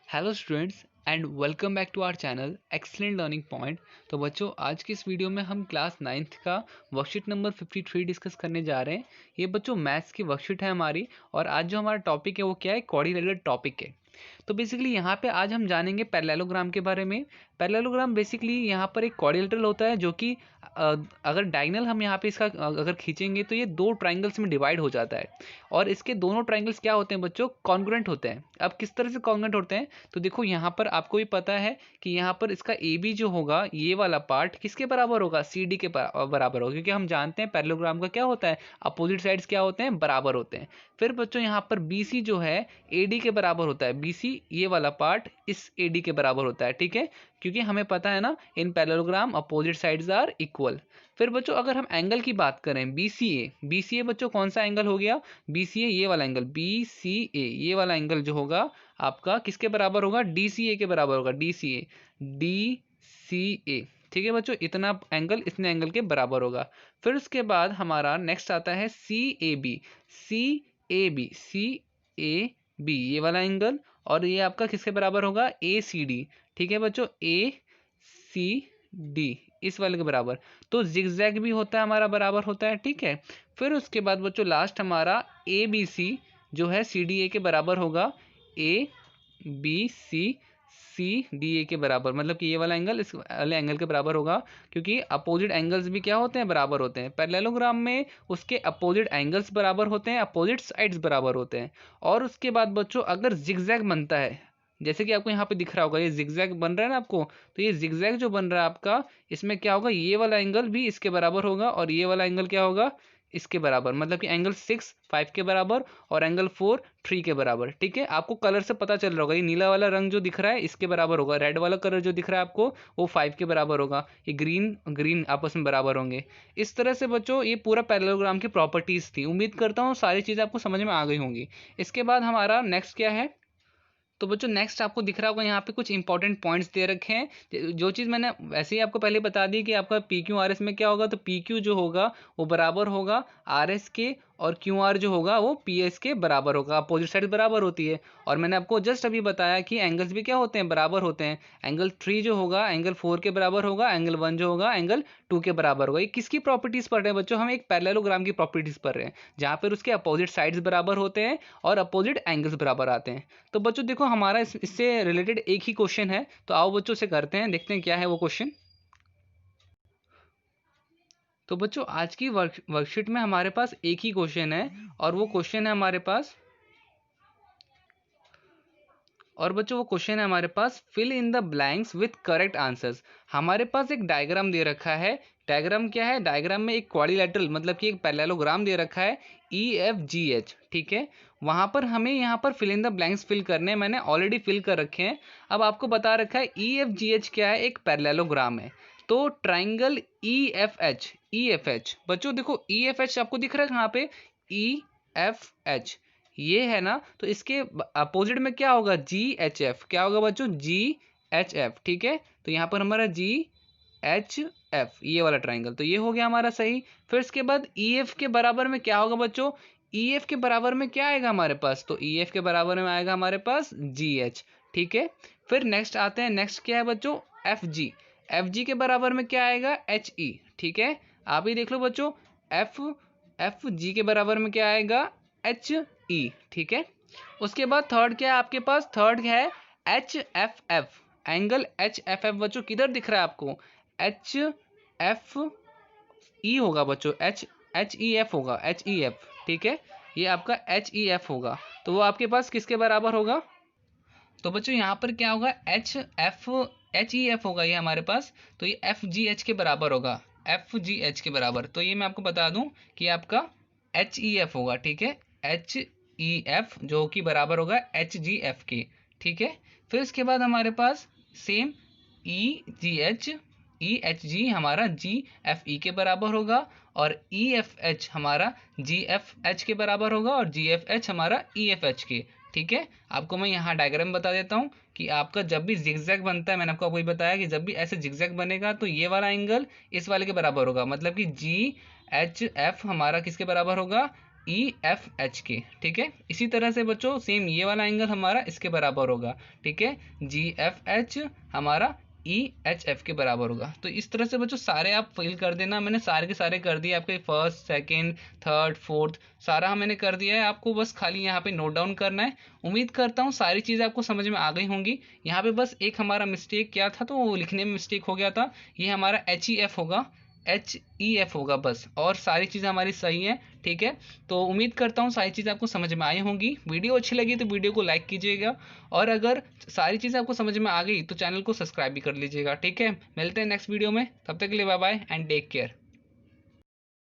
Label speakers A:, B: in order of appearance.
A: Hello students and welcome back to our channel excellent learning point. तो बच्चों, आज की इस वीडियो में हम क्लास 9th का वर्कशीट नंबर 53 डिस्कस करने जा रहे हैं। ये बच्चों मैथ्स की वर्कशीट है हमारी, और आज जो हमारा टॉपिक है वो क्या है, कोऑर्डिनेटेड टॉपिक है। तो बेसिकली यहाँ पे आज हम जानेंगे पैरेललोग्राम के बारे में। पैरेललोग्राम बेसिकली यहाँ पर एक कोऑर्डिनेटर होता है जो कि अगर डायगोनल हम यहाँ पे इसका अगर खींचेंगे तो ये दो ट्राइंगल्स में डिवाइड हो जाता है, और इसके दोनों ट्राइंगल्स क्या होते हैं बच्चों, कॉन्ग्रुएंट होते हैं। अब किस तरह से कॉन्ग्रुएंट होते हैं, तो देखो यहाँ पर आपको भी पता है कि यहाँ पर इसका ए बी जो होगा, ये वाला पार्ट किसके बराबर होगा, सी डी के बराबर होगा, क्योंकि हम जानते हैं पैरेललोग्राम का क्या होता है, अपोजिट साइड्स क्या होते हैं, बराबर होते हैं। फिर बच्चों यहाँ पर बी सी जो है ए डी के बराबर होता है, बी सी ये वाला पार्ट इस ए डी के बराबर होता है, ठीक है, क्योंकि हमें पता है ना in parallelogram opposite sides are equal. फिर बच्चों अगर हम एंगल की बात करें, बी सी ए बच्चों कौन सा एंगल हो गया, बी सी ए ये वाला एंगल, बी सी ए ये वाला एंगल जो होगा आपका किसके बराबर होगा, डी सी ए के बराबर होगा, डी सी ए, ठीक है बच्चों, इतना एंगल इतने एंगल के बराबर होगा। फिर उसके बाद हमारा नेक्स्ट आता है सी A B, C A B ये वाला एंगल, और ये आपका किसके बराबर होगा, ए सी डी, ठीक है बच्चों, ए सी डी इस वाले के बराबर। तो जिगजैग भी होता है हमारा, बराबर होता है, ठीक है। फिर उसके बाद बच्चों लास्ट हमारा ए बी सी जो है सी डी ए के बराबर होगा, A B C D A के बराबर, मतलब कि ये वाला एंगल इस वाले एंगल के बराबर होगा, क्योंकि अपोजिट एंगल्स भी क्या होते हैं, बराबर होते हैं। पैरेललोग्राम में उसके अपोजिट एंगल्स बराबर होते हैं, अपोजिट साइड्स बराबर होते हैं। और उसके बाद बच्चों अगर जिगजैग बनता है, जैसे कि आपको यहाँ पे दिख रहा होगा ये जिगजैग बन रहा है ना आपको, तो ये जिगजैग जो बन रहा है आपका, इसमें क्या होगा, ये वाला एंगल भी इसके बराबर होगा, और ये वाला एंगल क्या होगा, इसके बराबर, मतलब कि एंगल 6 5 के बराबर, और एंगल 4 3 के बराबर, ठीक है। आपको कलर से पता चल रहा होगा, ये नीला वाला रंग जो दिख रहा है इसके बराबर होगा, रेड वाला कलर जो दिख रहा है आपको वो 5 के बराबर होगा, ये ग्रीन ग्रीन आपस में बराबर होंगे। इस तरह से बच्चों ये पूरा पैरेललोग्राम की प्रॉपर्टीज थी। उम्मीद करता हूँ सारी चीज़ें आपको समझ में आ गई होंगी। इसके बाद हमारा नेक्स्ट क्या है, तो बच्चों नेक्स्ट आपको दिख रहा होगा यहाँ पे कुछ इंपॉर्टेंट पॉइंट्स दे रखे हैं। जो चीज़ मैंने वैसे ही आपको पहले बता दी कि आपका पी क्यू आर एस में क्या होगा, तो पी क्यू जो होगा वो बराबर होगा आर एस के, और क्यू आर जो होगा वो पी एस के बराबर होगा, अपोजिट साइड बराबर होती है। और मैंने आपको जस्ट अभी बताया कि एंगल्स भी क्या होते हैं, बराबर होते हैं। एंगल 3 जो होगा एंगल 4 के बराबर होगा, एंगल 1 जो होगा एंगल 2 के बराबर होगा। ये किसकी प्रॉपर्टीज़ पढ़ रहे हैं बच्चों, हम एक पैरेललोग्राम की प्रॉपर्टीज़ पढ़ रहे हैं, जहाँ पर उसके अपोजिट साइड्स बराबर होते हैं और अपोजिट एंगल्स बराबर आते हैं। तो बच्चों देखो हमारा इससे रिलेटेड एक ही क्वेश्चन है, तो आओ बच्चों से करते हैं, देखते हैं क्या है वो क्वेश्चन। तो बच्चों आज की वर्कशीट में हमारे पास एक ही क्वेश्चन है, और वो क्वेश्चन है हमारे पास, fill in the blanks with correct answers. हमारे पास एक डायग्राम दे रखा है। डायग्राम क्या है, डायग्राम में एक क्वाड्रिलेटरल मतलब कि एक पैरेललोग्राम दे रखा है ई एफ जी एच, ठीक है। वहां पर हमें यहाँ पर fill in the blanks fill करने हैं, मैंने ऑलरेडी फिल कर रखे हैं। अब आपको बता रखा है ई एफ जी एच क्या है, एक पैरेललोग्राम है। तो ट्राइंगल ई एफ एच बच्चों देखो, ई एफ एच आपको दिख रहा है कहाँ पे, ई एफ एच ये है ना, तो इसके अपोजिट में क्या होगा, जी एच एफ, क्या होगा बच्चों, जी एच एफ, ठीक है। तो यहाँ पर हमारा जी एच एफ ये वाला ट्राइंगल, तो ये हो गया हमारा सही। फिर इसके बाद ई एफ के बराबर में क्या होगा बच्चों, ई एफ के बराबर में क्या आएगा हमारे पास, तो ई एफ के बराबर में आएगा हमारे पास जी एच, ठीक है। फिर नेक्स्ट आते हैं, नेक्स्ट क्या है बच्चों, एफ जी के बराबर में क्या आएगा, एच ई, ठीक है। आप ही देख लो बच्चों, एफ जी के बराबर में क्या आएगा, एच ई, ठीक है। उसके बाद थर्ड क्या है आपके पास, थर्ड है H F F, angle H F F बच्चों किधर दिख रहा है आपको, एच एफ ई होगा बच्चों, एच ई एफ होगा, एच ई एफ, ठीक है, ये आपका एच ई एफ होगा। तो वो आपके पास किसके बराबर होगा, तो बच्चों यहाँ पर क्या होगा, एच ई एफ होगा ये हमारे पास, तो ये एफ जी एच के बराबर होगा, एफ जी एच के बराबर। तो ये मैं आपको बता दूं कि आपका एच ई एफ होगा, ठीक है, एच ई एफ जो कि बराबर होगा एच जी एफ के, ठीक है। फिर इसके बाद हमारे पास सेम ई एच जी हमारा जी एफ ई के बराबर होगा, और ई एफ एच हमारा जी एफ एच के बराबर होगा, और जी एफ एच हमारा ई एफ एच के, ठीक है। आपको मैं यहाँ डायग्राम बता देता हूँ कि आपका जब भी जिगजैग बनता है, मैंने आपको वही बताया कि जब भी ऐसे जिगजैग बनेगा तो ये वाला एंगल इस वाले के बराबर होगा, मतलब कि जी एच एफ हमारा किसके बराबर होगा, EFH के, ठीक है। इसी तरह से बच्चों सेम ये वाला एंगल हमारा इसके बराबर होगा, ठीक है। GFH हमारा EHF के बराबर होगा। तो इस तरह से बच्चों सारे आप फिल कर देना। मैंने सारे के सारे कर दिए, आपके फर्स्ट, सेकंड, थर्ड, फोर्थ सारा मैंने कर दिया है। आपको बस खाली यहाँ पे नोट डाउन करना है। उम्मीद करता हूँ सारी चीज़ें आपको समझ में आ गई होंगी। यहाँ पे बस एक हमारा मिस्टेक क्या था, तो वो लिखने में मिस्टेक हो गया था। ये हमारा HEF होगा, HEF होगा बस, और सारी चीज़ें हमारी सही हैं, ठीक है। तो उम्मीद करता हूँ सारी चीज़ें आपको समझ में आई होंगी। वीडियो अच्छी लगी तो वीडियो को लाइक कीजिएगा, और अगर सारी चीज़ें आपको समझ में आ गई तो चैनल को सब्सक्राइब भी कर लीजिएगा, ठीक है। मिलते हैं नेक्स्ट वीडियो में, तब तक के लिए bye bye and take care.